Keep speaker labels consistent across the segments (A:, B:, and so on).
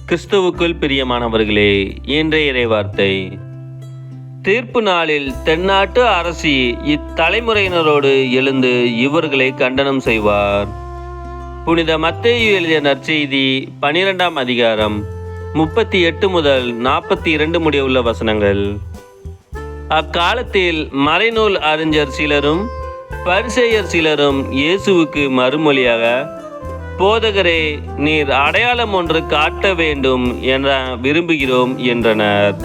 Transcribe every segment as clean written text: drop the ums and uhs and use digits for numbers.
A: கிறிஸ்துவுக்குள் பிரியமானவர்களே, இன்றைய இறைவார்த்தை. தீர்ப்பு நாளில் தென்னாட்டு அரசி இத்தலைமுறையினரோடு எழுந்து இவர்களை கண்டனம் செய்வார். புனித மத்தேயு எழுதிய நற்செய்தி 12ஆம் அதிகாரம் 38 முதல் 42 முடிவுள்ள வசனங்கள். அக்காலத்தில் மறைநூல் அறிஞர் சிலரும் பரிசேயர் சிலரும் இயேசுவுக்கு மறுமொழியாக, போதகரே, நீர் அடையாளம் ஒன்று காட்ட வேண்டும் என விரும்புகிறோம் என்றனர்.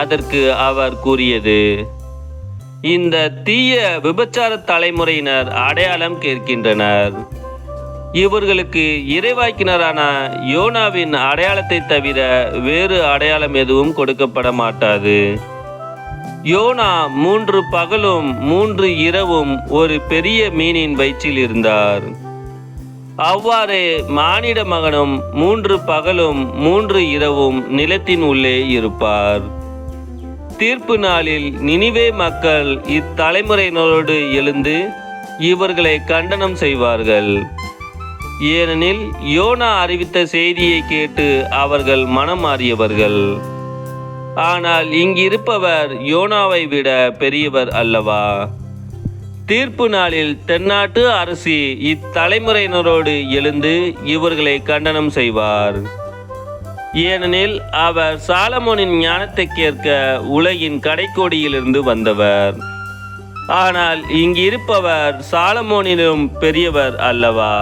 A: அதற்கு அவர் கூறியது, இந்த தீய விபச்சார தலைமுறையினர் அடையாளம் கேட்கின்றனர். இவர்களுக்கு இறைவாக்கினரான யோனாவின் அடையாளத்தை தவிர வேறு அடையாளம் எதுவும் கொடுக்கப்பட மாட்டாது. யோனா 3 பகலும் 3 இரவும் ஒரு பெரிய மீனின் வயிற்றில் இருந்தார். அவ்வாறே மானிட மகனும் 3 பகலும் 3 இரவும் நிலத்தின் உள்ளே இருப்பார். தீர்ப்பு நாளில் நினிவே மக்கள் இத்தலைமுறையினரோடு எழுந்து இவர்களை கண்டனம் செய்வார்கள். ஏனெனில் யோனா அறிவித்த செய்தியை கேட்டு அவர்கள் மனம் மாறியவர்கள். ஆனால் இங்கிருப்பவர் யோனாவை விட பெரியவர் அல்லவா? தீர்ப்பு நாளில் தென்னாட்டு அரசி இத்தலைமுறையினரோடு எழுந்து இவர்களை கண்டனம் செய்வார். ஏனெனில் அவர் சாலமோனின் ஞானத்தை கேட்க உலகின் கடைக்கோடியிலிருந்து வந்தவர். ஆனால் இங்கிருப்பவர் சாலமோனிலும் பெரியவர் அல்லவா?